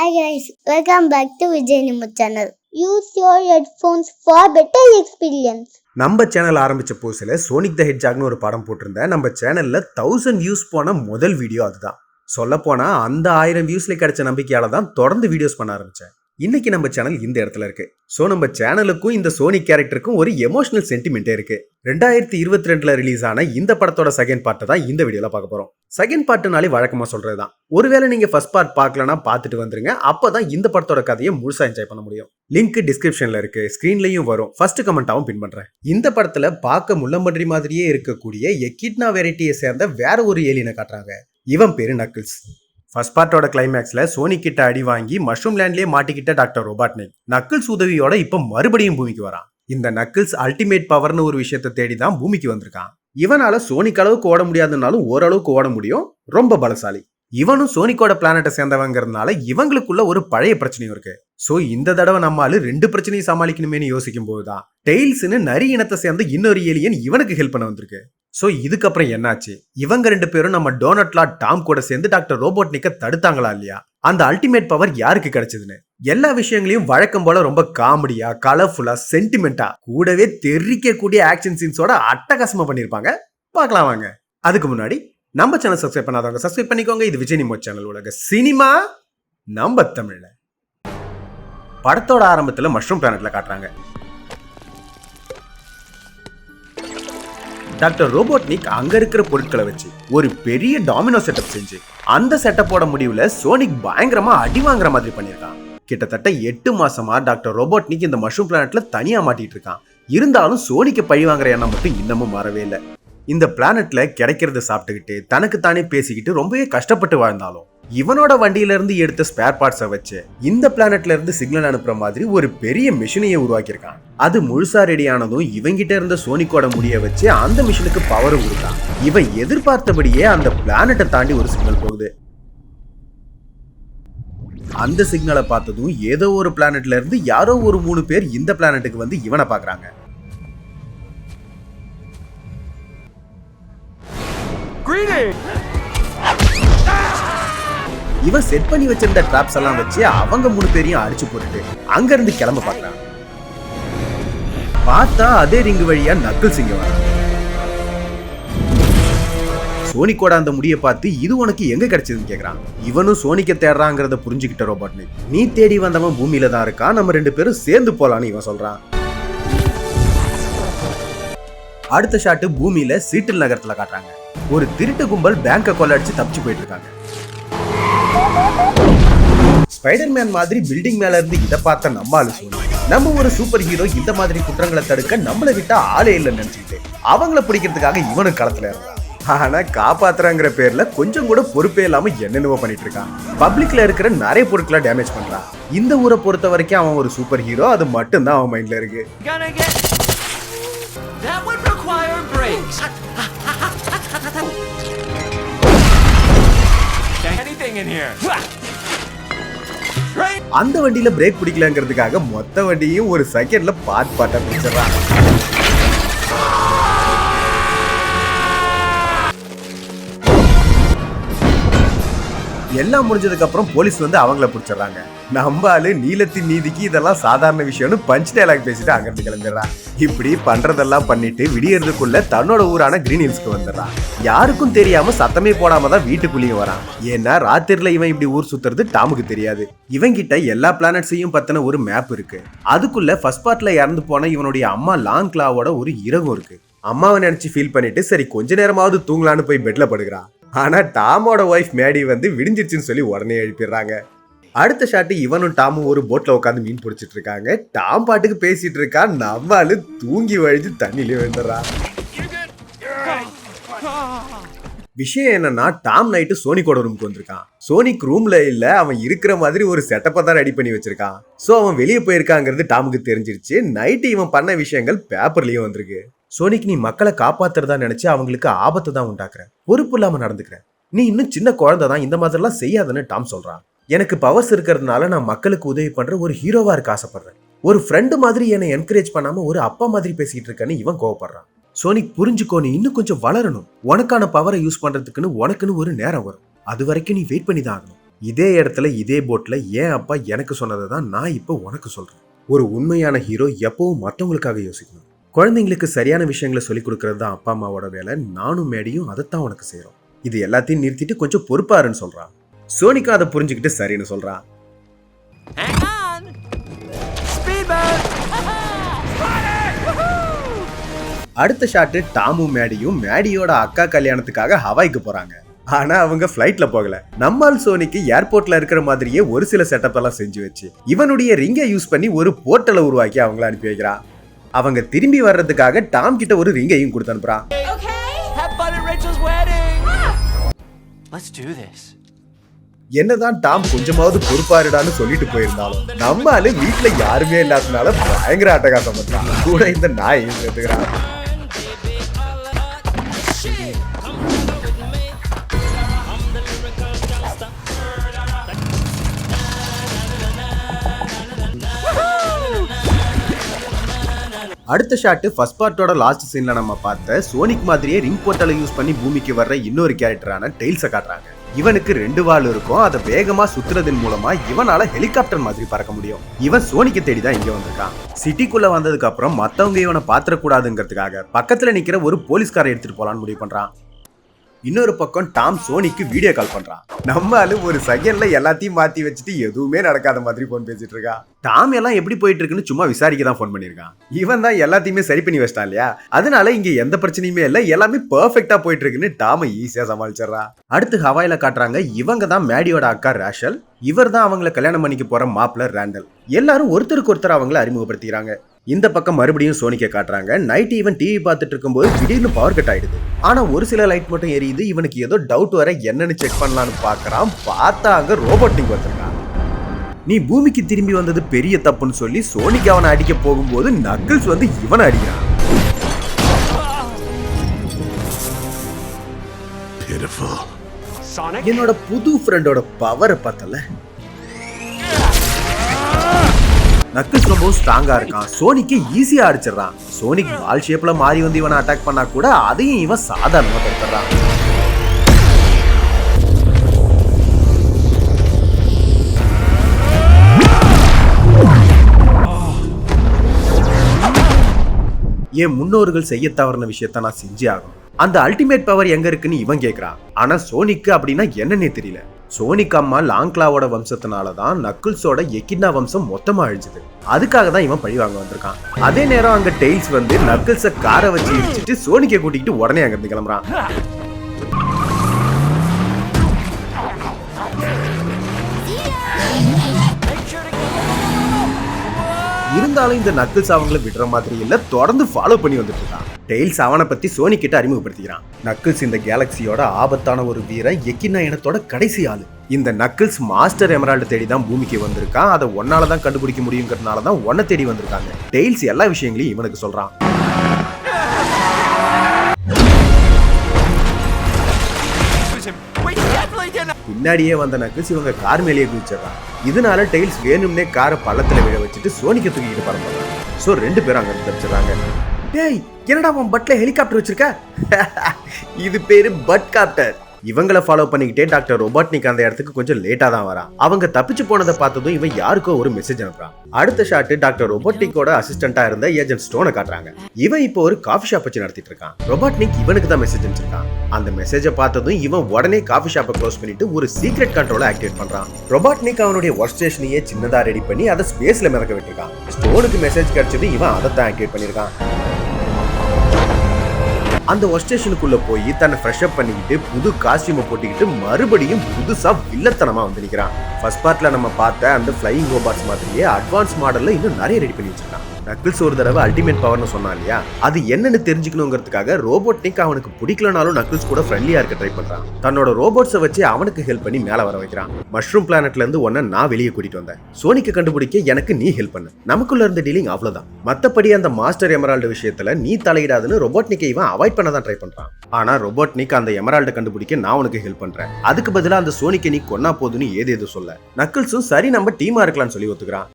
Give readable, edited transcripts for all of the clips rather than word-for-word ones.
Hi guys, welcome back to Vijay Nimu channel. Use your headphones for better experience. நம்ம channel ஆரம்பிச்ச புதுசுல sonic த ஹெட்ஜாக்னு ஒரு படம் போட்டிருந்தேன். நம்ம சேனல்ல 1000 வியூஸ் போன முதல் வீடியோ அதுதான். சொல்ல போனா அந்த 1000 வியூஸ்ல கிடைச்ச நம்பிக்கையால தான் தொடர்ந்து வீடியோஸ் பண்ண ஆரம்பிச்சேன். இன்னைக்கு நம்ம சேனல் இந்த இடத்துல இருக்கு. சோ நம்ம சேனலுக்கும் இந்த சோனிக் கேரக்டருக்கும் ஒரு எமோஷனல் சென்டிமெண்டே இருக்கு. 2022ல ரிலீஸ் ஆன இந்த படத்தோட செகண்ட் பார்ட் தான் இந்த வீடியோல பார்க்க போறோம். செகண்ட் பார்ட்னாலே வழக்கமா சொல்றதுதான். ஒருவேளை நீங்க ஃபர்ஸ்ட் பார்ட் பார்க்கலனா பார்த்துட்டு வந்துருங்க. அப்பதான் இந்த படத்தோட கதையை முழுசா என்ஜாய் பண்ண முடியும். லிங்க் டிஸ்கிரிப்ஷன்ல இருக்கு, ஸ்கிரீன்லயும் வரும். ஃபர்ஸ்ட் கமெண்டாவும் பின் பண்றேன். இந்த படத்துல பார்க்க முள்ளம்பன்றி மாதிரியே இருக்கக்கூடிய எக்கிட்னா வெரைட்டியை சேர்ந்த வேற ஒரு ஏலியனை காட்டுறாங்க. இவன் பேரு நக்கிள்ஸ். ஃபர்ஸ்ட் பார்ட்டோட கிளைமேக்ஸ்ல சோனி கிட்ட அடி வாங்கி மஷ்ரூம் லேண்ட்லயே மாட்டிக்கிட்ட டாக்டர் ரோபாட்னிக் நக்கிள்ஸ் உதவியோட இப்ப மறுபடியும் பூமிக்கு வரான். இந்த நக்கிள்ஸ் அல்டிமேட் பவர்னு ஒரு விஷயத்தை தேடி தான் பூமிக்கு வந்திருக்கான். இவனால சோனிக் அளவுக்கு ஓட முடியாதுனாலும் ஓரளவுக்கு ஓட முடியும். ரொம்ப பலசாலி. இவனும் சோனிக்கோட பிளானட்டை சேர்ந்தவங்கிறதுனால இவங்களுக்குள்ள ஒரு பழைய பிரச்சனையும் இருக்கு. சோ இந்த தடவை நம்மால 2 பிரச்சனையும் சமாளிக்கணுமேனு யோசிக்கும் போதுதான் டெய்ல்ஸ்னு நரி இனத்தை சேர்ந்த இன்னொரு ஏலியன் இவனுக்கு ஹெல்ப் பண்ண வந்திருக்கு. சோ இதுக்கப்புறம் என்னாச்சு? இவங்க 2 பேரும் நம்ம டோனட்லா டாம் கூட சேர்ந்து டாக்டர் ரோபோட்னிக்க தடுத்தாங்களா இல்லையா? அந்த அல்டிமேட் பவர் யாருக்கு கிடைச்சதுன்னு எல்லா விஷயங்களையும் வழக்கம் போல ரொம்ப காமெடியா, கலர்ஃபுல்லா, சென்டிமெண்டா, கூடவே தெரிவிக்கக்கூடிய ஆக்ஷன் சீன்ஸோட அட்டகாசமா பண்ணிருப்பாங்க. பார்க்கலாம் வாங்க. அதுக்கு முன்னாடி நம்ம சேனல் சப்ஸ்கிரைப் பண்ணாதவங்க சப்ஸ்கிரைப் பண்ணிக்கோங்க. இது விஜய் நிமோ சேனல், உலக சினிமா நம்ம தமிழ்ல. படத்தோட ஆரம்பத்துல மஷ்ரூம் பிளானட்ல காட்டுறாங்க. டாக்டர் ரோபோட்னிக் அங்க இருக்கிற பொருட்களை வச்சு ஒரு பெரிய டாமினோ செட்டப் செஞ்சு அந்த செட்டப்போட முடிவுல சோனிக் பயங்கரமா அடி வாங்குற மாதிரி பண்ணிருக்கான். கிட்டத்தட்ட 8 மாசமா டாக்டர் ரோபோட்னிக் இந்த மஷ்ரூம் பிளானட்ல தனியா மாட்டிட்டு இருக்கான். இருந்தாலும் சோனிக்கு பழி வாங்குற எண்ணம் மட்டும் இன்னமும் மாறவே இல்லை. இந்த பிளானட்ல கிடைக்கிறத சாப்பிட்டுக்கிட்டு தனக்கு தானே பேசிக்கிட்டு ரொம்பவே கஷ்டப்பட்டு வாழ்ந்தாலும் இவனோட வண்டியில இருந்து எடுத்த ஸ்பேர் பார்ட்ஸை வச்சு இந்த பிளானட்ல இருந்து சிக்னல் அனுப்புற மாதிரி ஒரு பெரிய மிஷினையே உருவாக்கியிருக்கான். அது முழுசா ரெடி ஆனதும் இவங்கிட்ட இருந்த சோனிக்கோட முடிய வச்சு அந்த மிஷினுக்கு பவர் கொடுத்தான். இவன் எதிர்பார்த்தபடியே அந்த பிளானட்டை தாண்டி ஒரு சிக்னல் போகுது. அந்த சிக்னலை பார்த்ததும் ஏதோ ஒரு பிளானட்ல இருந்து யாரோ ஒரு 3 பேர் இந்த பிளானட்டுக்கு வந்து இவனை பாக்குறாங்க. இவன் செட் பண்ணி வச்சிருந்த டிராப்ஸ் எல்லாம் வச்சு அவங்க 3 பேரையும் அடிச்சு போட்டுட்டு அங்க இருந்து கிளம்ப பாக்குறான். பார்த்தா அதே ரிங் வழியா நக்கிள்ஸ் இங்க வரான். சோனிக்கோட அந்த முடிய பார்த்து இது உனக்கு எங்க கிடைச்சதுன்னு கேக்குறான். இவனும் சோனிக்க தேடுறாங்கிறத புரிஞ்சுக்கிட்ட ரோபோட்னிக், நீ தேடி வந்தவன் பூமியில தான் இருக்கான், நம்ம 2 பேரும் சேர்ந்து போலான்னு இவன் சொல்றான். அடுத்த ஷாட் பூமியில சீட்டில் நகரத்துல காட்டுறாங்க. ஒரு திருட்டு கும்பல் பேங்க கொள்ளடிச்சு தப்பிச்சு போயிட்டு இருக்காங்க. ஸ்பைடர்மேன் மாதிரி பில்டிங் மேல இருந்து இதை பார்த்த நம்ம ஒரு சூப்பர் ஹீரோ இந்த மாதிரி குற்றங்களை தடுக்க நம்மளை விட்டா ஆளே இல்லைன்னு நினைச்சுக்கிட்டு அவங்கள பிடிக்கிறதுக்காக இவனும் களத்துல இருந்தான். ஆனா காப்பாத்துறாங்கிற பேர்ல கொஞ்சம் கூட பொறுப்பே இல்லாம என்னென்னவோ பண்ணிட்டு இருக்கான். பப்ளிக்ல இருக்கிற நிறைய பொருட்களை டேமேஜ் பண்றான். இந்த ஊரை பொறுத்த வரைக்கும் அவன் ஒரு சூப்பர் ஹீரோ, அது மட்டும் தான் அவன் மைண்ட்ல இருக்கு. அந்த வண்டியில பிரேக் பிடிக்கலங்கிறதுக்காக மொத்த வண்டியும் ஒரு செகண்ட்ல பாட்டா பிடிச்சிடறாங்க. எல்லாம் முடிஞ்சதுக்கு அப்புறம் போலீஸ் வந்து அவங்கள பிடிச்சிடறாங்க. நம்பாலு நீலத்தின் நீதிக்கு இதெல்லாம் சாதாரண விஷயம்னு பஞ்ச் டயலாக் பேசிட்டு அங்கிருந்து கிளம்பிடுறான். இப்படி பண்றதெல்லாம் பண்ணிட்டு விடியறதுக்குள்ள தன்னோட ஊரான கிரீன் ஹில்ஸ்க்கு வந்துடுறான். யாருக்கும் தெரியாம சத்தமே போடாம தான் வீட்டுக்குள்ளேயும் வரான். ஏன்னா ராத்திரில இவன் இப்படி ஊர் சுத்துறது டாமுக்கு தெரியாது. இவங்கிட்ட எல்லா பிளானட்ஸையும் பத்தின ஒரு மேப் இருக்கு. அதுக்குள்ள ஃபர்ஸ்ட் பார்ட்ல இறந்து போன இவனுடைய அம்மா லாங் கிளாவோட ஒரு இறகும் இருக்கு. அம்மாவை நினைச்சு ஃபீல் பண்ணிட்டு சரி கொஞ்ச நேரமாவது தூங்கலான்னு போய் பெட்ல படுக்கிறான். ஆனா டாமோட ஒய்ஃப் மேடி வந்து விடிஞ்சிருச்சுன்னு சொல்லி உடனே எழுப்பிடுறாங்க. அடுத்த ஷாட்டு இவனும் டாமும் ஒரு போட்ல உட்காந்து மீன் பிடிச்சிட்டு இருக்காங்க. டாம் பாட்டுக்கு பேசிட்டு இருக்கான். நம்மாலு தூங்கி வழிஞ்சு தண்ணியில விழுந்துடுறான். விஷயம் என்னன்னா டாம் நைட்டு சோனிக்கோட ரூமுக்கு வந்திருக்கான். சோனிக் ரூம்ல இல்ல, அவன் இருக்கிற மாதிரி ஒரு செட்டப்பை தான் ரெடி பண்ணி வச்சிருக்கான். சோ அவன் வெளியே போயிருக்காங்கிறது டாமுக்கு தெரிஞ்சிருச்சு. நைட்டு இவன் பண்ண விஷயங்கள் பேப்பர்லயும் வந்திருக்கு. சோனிக், நீ மக்களை காப்பாத்துறதா நினைச்சு அவங்களுக்கு ஆபத்து தான் உண்டாக்குற, பொறுப்பு இல்லாம நடந்துக்கிற, நீ இன்னும் சின்ன குழந்தை தான், இந்த மாதிரி எல்லாம் செய்யாதுன்னு டாம் சொல்றான். எனக்கு பவர்ஸ் இருக்கிறதுனால நான் மக்களுக்கு உதவி பண்ற ஒரு ஹீரோவா இருக்க ஆசைப்படுறேன். ஒரு ஃப்ரெண்டு மாதிரி என்னை என்கரேஜ் பண்ணாம ஒரு அப்பா மாதிரி பேசிட்டு இருக்கேன்னு இவன் கோவப்படுறான். சோனிக், புரிஞ்சுக்கோ, நீ இன்னும் கொஞ்சம் வளரணும். உனக்கான பவரை யூஸ் பண்றதுக்குன்னு உனக்குன்னு ஒரு நேரம் வரும். அது வரைக்கும் நீ வெயிட் பண்ணி தான் ஆகணும். இதே இடத்துல இதே போட்ல என் அப்பா எனக்கு சொன்னதை தான் நான் இப்போ உனக்கு சொல்றேன். ஒரு உண்மையான ஹீரோ எப்பவும் மற்றவங்களுக்காக யோசிக்கணும். குழந்தைங்களுக்கு சரியான விஷயங்களை சொல்லிக் கொடுக்கறது தான் அப்பா அம்மாவோட வேலை. நானும் மேடியும் அதைத்தான் உனக்கு செய்யறோம். இது எல்லாத்தையும் நிறுத்திட்டு கொஞ்சம் பொறுப்பாருன்னு சொல்றான். சோனிகா அதை புரிஞ்சுக்கிட்டு சரின்னு சொல்றான். அடுத்த ஷாட்டு டாமும் மேடியும் மேடியோட அக்கா கல்யாணத்துக்காக ஹவாய்க்கு போறாங்க. ஆனா அவங்க ஃபிளைட்ல போகல. நம்மால் சோனிக்கு ஏர்போர்ட்ல இருக்கிற மாதிரியே ஒரு சில செட்டப் எல்லாம் செஞ்சு வச்சு இவனுடைய ரிங்கை யூஸ் பண்ணி ஒரு போர்ட்டலை உருவாக்கி அவங்கள அனுப்பி வைக்கிறான். அவங்க திரும்பி வர்றதுக்காக டாம் கிட்ட ஒரு ரிங்கையும் கொடுத்து அனுப்புறான். என்னதான் டாம் கொஞ்சமாவது பொறுப்பாருடான்னு சொல்லிட்டு போயிருந்தாலும் நம்மால வீட்டுல யாருமே இல்லாதனால பயங்கர அட்டகாசம் பண்றான். கூட இந்த நாயையும் சேர்த்துக்கிறான். அடுத்த ஷாட் ஃபர்ஸ்ட் பார்ட்டோட லாஸ்ட் சீன்ல நம்ம பார்த்த சோனிக் மாதிரியே ரிங் போர்ட்டலை யூஸ் பண்ணி பூமிக்கு வர்ற இன்னொரு கேரக்டரான டெய்ல்ஸை காட்டுறாங்க. இவனுக்கு 2 வால் இருக்கும். அதை வேகமா சுத்துறதன் மூலமா இவனால ஹெலிகாப்டர் மாதிரி பறக்க முடியும். இவன் சோனிக்கு தேடி தான் இங்க வந்திருக்கான். சிட்டிக்குள்ள வந்ததுக்கு அப்புறம் மத்தவங்க இவனை பாத்திரக்கூடாதுங்கிறதுக்காக பக்கத்துல நிக்கிற ஒரு போலீஸ்காரை எடுத்துட்டு போலான்னு முடிவு பண்றான். இன்னொரு பக்கம் டாம் சோனிக்கு வீடியோ கால் பண்றான். நம்மால ஒரு செகண்ட்ல எல்லாத்தையும் மாத்தி வச்சுட்டு எதுவுமே நடக்காத மாதிரி போன் பேசிட்டு இருக்கா. டாம் எல்லாம் எப்படி போயிட்டு இருக்குன்னு சும்மா விசாரிக்க தான் போன் பண்ணிருக்கான். இவன் தான் எல்லாத்தையுமே சரி பண்ணி வச்சிட்டான் இல்லையா, அதனால இங்க எந்த பிரச்சனையுமே இல்ல, எல்லாமே பெர்ஃபெக்ட்டா போயிட்டு இருக்குன்னு டாம ஈஸியா சமாளிச்சிடறா. அடுத்து ஹவாயில காட்டுறாங்க. இவங்க தான் மேடியோட அக்கா ரேஷல். இவர் தான் அவங்கள கல்யாணம் பண்ணிக்க போற மாப்பிள்ள ரேண்டல். எல்லாரும் ஒருத்தருக்கு ஒருத்தர் அவங்கள அறிமுகப்படுத்திக்கிறாங்க. இந்த பக்கம் மறுபடியும் சோனிக்க காட்டுறாங்க. நைட் இவன் டிவி பார்த்துட்டு இருக்கும்போது திடீர்னு பவர் கட் ஆயிடுது. ஆனா ஒரு சில லைட் மட்டும் எரியுது. இவனுக்கு ஏதோ டவுட் வர என்னன்னு செக் பண்ணலான்னு பாக்குறான். பார்த்தா அங்க ரோபோட்டிக் வந்திருக்கான். நீ பூமிக்கு திரும்பி வந்தது பெரிய தப்புன்னு சொல்லி சோனிக்கு அவனை அடிக்க போகும்போது நக்கிள்ஸ் வந்து இவனை அடிக்கிறான். என்னோட புது ஃப்ரெண்டோட பவரை பார்த்தல. நக்கிள்ஸ் ரொம்ப ஸ்ட்ராங்கா இருக்கான். சோனிக்கு ஈஸியா அடிச்சிடறான். சோனிக் பால் ஷேப்ல மாறி வந்து இவனை அட்டாக் பண்ணா கூட அதையும் இவன் சாதாரணமா தடுத்துறான். என் முன்னோர்கள் செய்ய தவறின விஷயத்த நான் செஞ்சே ஆகணும். அந்த அல்டிமேட் பவர் எங்க இருக்குன்னு இவன் கேக்குறான். ஆனா சோனிக்கு அப்படின்னா என்னன்னே தெரியல. சோனிக் அம்மா லாங்க்லாவோட வம்சத்தினாலதான் நக்கிள்ஸோட எக்கினா வம்சம் மொத்தமா அழிஞ்சது. அதுக்காக தான் இவன் பழி வாங்க வந்திருக்கான். அதே நேரம் அங்க டெய்ல்ஸ் வந்து நக்கிள்ஸ காரை வச்சு இடிச்சிட்டு சோனிக்கை கூட்டிட்டு உடனே அங்க இருந்து கிளம்புறான். இருந்தாலும் இந்த நக்கிள்ஸ் அவங்கள விடுற மாதிரி இல்ல, தொடர்ந்து ஃபாலோ பண்ணி வந்துட்டு இருக்கான். டெய்ல்ஸ் அவனை பத்தி சோனி கிட்ட அறிமுகப்படுத்திக்கிறான். நக்கிள்ஸ் இந்த கேலக்சியோட ஆபத்தான ஒரு வீரன், எக்கினா இனத்தோட கடைசி ஆளு. இந்த நக்கிள்ஸ் மாஸ்டர் எமரால்டு தேடி தான் பூமிக்கு வந்திருக்கான். அதை ஒன்னால தான் கண்டுபிடிக்க முடியுங்கிறதுனால தான் ஒன்ன தேடி வந்திருக்காங்க. டெய்ல்ஸ் எல்லா விஷயங்களையும் இவனுக்கு சொல்றான். பின்னாடியே வந்த நக்கிள்ஸ் இவங்க கார் மேலேயே குதிச்சிடறான். இதனால டெய்ல்ஸ் வேணும்னே காரை பள்ளத்துல விழ வச்சுட்டு சோனிக்க தூக்கிட்டு பறந்துடுறான். சோ 2 பேரும் அங்க தப்பிச்சிடறாங்க. டேய், என்னடா உன் பட்ல ஹெலிகாப்டர் வச்சிருக்க? இது பேரு பட்காப்டர். இவங்களை ஃபாலோ பண்ணிக்கிட்டே டாக்டர் ரோபோட்னிக் அந்த இடத்துக்கு கொஞ்சம் லேட்டா தான் வரான். அவங்க தப்பிச்சு போனதை பார்த்ததும் இவன் யாருக்கோ ஒரு மெசேஜ் அனுப்புறான். அடுத்த ஷாட் டாக்டர் ரோபோட்னிக்கோட அசிஸ்டண்டா இருந்த ஏஜென்ட் ஸ்டோனை காட்டுறாங்க. இவன் இப்போ ஒரு காஃபி ஷாப் வச்சு நடத்திட்டு இருக்கான். ரோபோட்னிக் இவனுக்கு தான் மெசேஜ் அனுப்பிச்சிருக்கான். அந்த மெசேஜை பார்த்ததும் இவன் உடனே காஃபி ஷாப்பை க்ளோஸ் பண்ணிட்டு ஒரு சீக்ரெட் கண்ட்ரோலை ஆக்டிவேட் பண்றான். ரோபோட்னிக் அவனுடைய ஒர்க் ஸ்டேஷனையே சின்னதா ரெடி பண்ணி அதை ஸ்பேஸ்ல மிதக்க விட்டுருக்கான். ஸ்டோனுக்கு மெசேஜ் கிடைச்சது, இவன் அதை தான் ஆக்டிவேட் பண்ணிருக்கான். அந்த ஒர்க் ஸ்டேஷனுக்குள்ள போய் தன்னை ஃப்ரெஷ் அப் பண்ணிக்கிட்டு புது காஸ்டியூமை போட்டுக்கிட்டு மறுபடியும் புதுசா வில்லத்தனமா வந்து நிக்கிறான். ஃபர்ஸ்ட் பார்ட்ல நம்ம பார்த்த அந்த ஃப்ளையிங் ரோபாட்ஸ் மாதிரியே அட்வான்ஸ் மாடல்ல இன்னும் நிறைய ரெடி பண்ணி வச்சிருக்கான். நக்கிள்ஸ் ஒரு தடவை அல்டிமேட் பவர்னு சொன்னா இல்லையா, அது என்னன்னு தெரிஞ்சுக்கணுங்கிறதுக்காக ரோபோட்னிக் அவனுக்கு பிடிக்கலனாலும் நக்கிள்ஸ் கூட ஃப்ரெண்ட்லியா இருக்க ட்ரை பண்றான். தன்னோட ரோபோட்ஸை வச்சு அவனுக்கு ஹெல்ப் பண்ணி மேல வர வைக்கிறான். மஷ்ரூம் பிளானட்ல இருந்து ஒன்ன நான் வெளியே கூட்டிட்டு வந்தேன். சோனிக்கு கண்டுபிடிக்க எனக்கு நீ ஹெல்ப் பண்ணு. நமக்குள்ள இருந்த டீலிங் அவ்வளவுதான். மத்தபடி அந்த மாஸ்டர் எமரால்டு விஷயத்துல நீ தலையிடாதுன்னு ரோபோட்னிக்கை இவன் அவாய்ட் பண்ண தான் ட்ரை பண்றான். ஆனா ரோபோட்னிக் அந்த எமரால்டை கண்டுபிடிக்க நான் உனக்கு ஹெல்ப் பண்றேன், அதுக்கு பதிலா அந்த சோனிக்கை நீ கொன்னா போதுன்னு ஏதேதோ சொல்ல நக்கிள்ஸும் சரி நம்ம டீமா இருக்கலாம்னு சொல்லி ஒத்துக்கிறான்.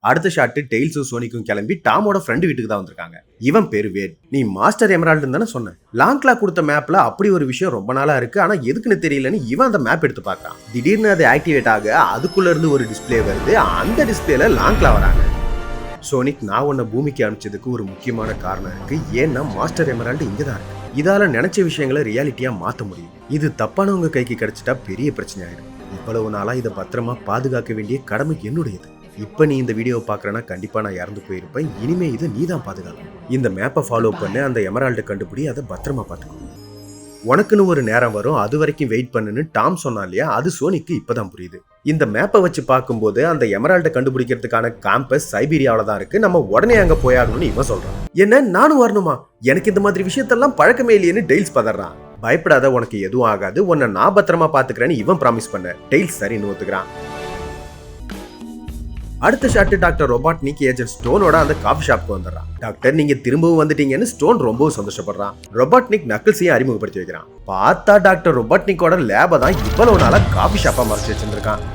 அடுத்த ஷாட் டெய்ல்ஸும் சோனிக்கும் கிளம்பி டாமோட ஃப்ரெண்டு வீட்டுக்கு தான் வந்திருக்காங்க. இவன் பேரு வேட். நீ மாஸ்டர் எமரால்டு தானே சொன்ன. லாங்க்லா கொடுத்த மேப்ல அப்படி ஒரு விஷயம் ரொம்ப நாளா இருக்கு, ஆனா எதுக்குன்னு தெரியலன்னு இவன் அந்த மேப் எடுத்து பார்க்கறான். திடீர்னு அது ஆக்டிவேட் ஆக அதுக்குள்ள இருந்து ஒரு டிஸ்பிளே வருது. அந்த டிஸ்பிளேல லாங்க்லா வராங்க. சோனிக், நான் உன்னை பூமிக்கு அனுப்பிச்சதுக்கு ஒரு முக்கியமான காரணம் இருக்கு. ஏன்னா மாஸ்டர் எமரால்டு இங்கதான் இருக்கு. இதால நினைச்ச விஷயங்களை ரியாலிட்டியா மாத்த முடியும். இது தப்பானவங்க கைக்கு கிடைச்சிட்டா பெரிய பிரச்சனை ஆயிடும். இவ்வளவு நாளா இதை பத்திரமா பாதுகாக்க வேண்டிய கடமை என்னுடையது. இப்ப நீ இந்த வீடியோவை பாக்குறேன்னா கண்டிப்பா நான் இறந்து போயிருப்பேன். இனிமே இதை நீ தான் பாதுகாக்கணும். இந்த மேப்பை ஃபாலோ பண்ணு, அந்த எமரால்டை கண்டுபிடி, அதை பத்திரமா பாத்துக்கணும். உனக்குன்னு ஒரு நேரம் வரும், அது வரைக்கும் வெயிட் பண்ணுன்னு டாம் சொன்னா இல்லையா, அது சோனிக்கு இப்பதான் புரியுது. இந்த மேப்பை வச்சு பார்க்கும்போது அந்த எமரால்டை கண்டுபிடிக்கிறதுக்கான கேம்பஸ் சைபீரியாவில தான் இருக்கு. நம்ம உடனே அங்க போயாகணும்னு இவன் சொல்றான். என்ன, நானும் வரணுமா? எனக்கு இந்த மாதிரி விஷயத்தெல்லாம் பழக்கமே இல்லையேன்னு டெய்ல்ஸ் பதறான். பயப்படாத, உனக்கு எதுவும் ஆகாது, உன்னை நான் பத்திரமா பாத்துக்கிறேன்னு இவன் ப்ராமிஸ் பண்ண. டெய்ல்ஸ் சரின்னு ஒத்துக்கிறான். அடுத்த ஷாட் டாக்டர் ரொபாட்னிக் ஏஜென்ட் ஸ்டோனோட அந்த காஃபி ஷாப்க்கு வந்துடுறான். டாக்டர், நீங்க திரும்பவும் வந்துட்டீங்கன்னு ஸ்டோன் ரொம்பவும் சந்தோஷப்படுறான். ரொபாட்னிக் நக்கிள்ஸையும் அறிமுகப்படுத்தி வைக்கிறான். பார்த்தா டாக்டர் ரொபாட்னிக்கோட லேபை தான் இவ்வளவு நாளா காஃபி ஷாப்பா மறைச்சு வச்சிருக்கான்.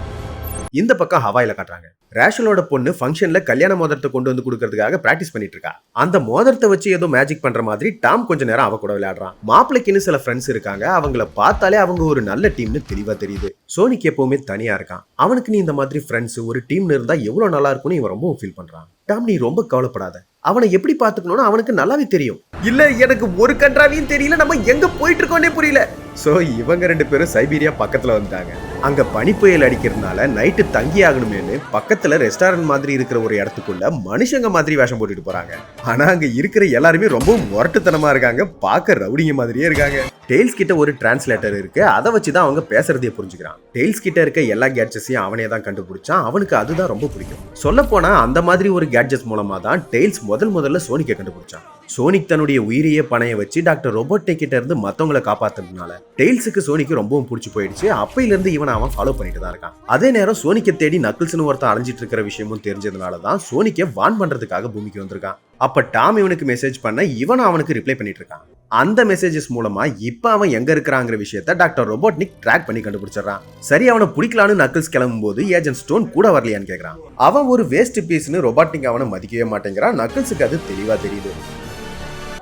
இந்த பக்கம் ஹவாயில காட்டுறாங்க. ரேஷலோட பொண்ணு ஃபங்க்ஷன்ல கல்யாண மோதிரத்தை கொண்டு வந்து கொடுக்கறதுக்காக பிராக்டிஸ் பண்ணிட்டு இருக்கா. அந்த மோதிரத்தை வச்சு ஏதோ மேஜிக் பண்ற மாதிரி டாம் கொஞ்ச நேரம் அவ கூட விளையாடுறான். மாப்பிளைக்குன்னு சில ஃப்ரெண்ட்ஸ் இருக்காங்க. அவங்கள பார்த்தாலே அவங்க ஒரு நல்ல டீம்னு தெளிவா தெரியுது. சோனிக்கு எப்பவுமே தனியா இருக்கான். அவனுக்கு நீ இந்த மாதிரி ஃப்ரெண்ட்ஸ் ஒரு டீம்னு இருந்தா எவ்வளவு நல்லா இருக்கும்னு இவன் ரொம்ப ஃபீல் பண்றான். டாம், நீ ரொம்ப கவலைப்படாத, அவனை எப்படி பாத்துக்கணும்னு அவனுக்கு நல்லாவே தெரியும். இல்ல, எனக்கு ஒரு கன்றாவையும் தெரியல, நம்ம எங்க போயிட்டு இருக்கோன்னே புரியல. சோ இவங்க ரெண்டு பேரும் சைபீரியா பக்கத்துல வந்துட்டாங்க. அங்க பனிப்புயல் அடிக்கிறதுனால நைட்டு தங்கி ஆகணுமேனு பக்கத்துல ரெஸ்டாரண்ட் மாதிரி இருக்கிற ஒரு இடத்துக்குள்ள மனுஷங்க மாதிரி வேஷம் போட்டுட்டு போறாங்க. ஆனா அங்க இருக்கிற எல்லாருமே ரொம்ப முரட்டுத்தனமா இருக்காங்க. பார்க்க ரவுடிங்க மாதிரியே இருக்காங்க. டெய்ல்ஸ் கிட்ட ஒரு டிரான்ஸ்லேட்டர் இருக்கு. அதை வச்சுதான் அவங்க பேசுறதையே புரிஞ்சுக்கிறான். டெய்ல்ஸ் கிட்ட இருக்க எல்லா கேட்ஜெட்ஸையும் அவனே தான் கண்டுபிடிச்சான். அவனுக்கு அதுதான் ரொம்ப பிடிக்கும். சொல்ல போனா அந்த மாதிரி ஒரு கேட்ஜெட் மூலமா தான் டெய்ல்ஸ் முதல்ல சோனிக்கை கண்டுபிடிச்சான். சோனிக் தன்னுடைய உயிரையே பணைய வச்சு டாக்டர் ரொபோட்டிக் கிட்ட இருந்து மத்தவங்களை காப்பாத்துறதுனால டெய்ல்ஸுக்கு சோனிக்கு ரொம்பவும் பிடிச்சி போயிடுச்சு. அப்பையில இருந்து இவன் அவன் ஃபாலோ பண்ணிட்டு தான் இருக்கான். அதே நேரம் சோனிக்கை தேடி நக்கிள்ஸ்னு ஒருத்தன் அலைஞ்சிட்டு இருக்கிற விஷயமும் தெரிஞ்சதுனாலதான் சோனிக்கை வான் பண்றதுக்காக பூமிக்கு வந்திருக்கான். அப்ப டாம் இவனுக்கு மெசேஜ் பண்ண இவன் அவனுக்கு ரிப்ளை பண்ணிட்டு இருக்கான். அந்த மெசேஜஸ் மூலமா இப்ப அவன் எங்க இருக்கிறாங்கிற விஷயத்த டாக்டர் ரொபோட்னிக் ட்ராக் பண்ணி கண்டுபிடிச்சிடறான். சரி, அவனை பிடிக்கலான்னு நக்கிள்ஸ் கிளம்பும் போது ஏஜென்ட் ஸ்டோன் கூட வரலையான்னு கேட்கறான். அவன் ஒரு வேஸ்ட் பீஸ்னு ரொபோட்னிக் அவனை மதிக்கவே மாட்டேங்கிறான். நக்கிள்ஸுக்கு அது தெளிவா தெரியுது.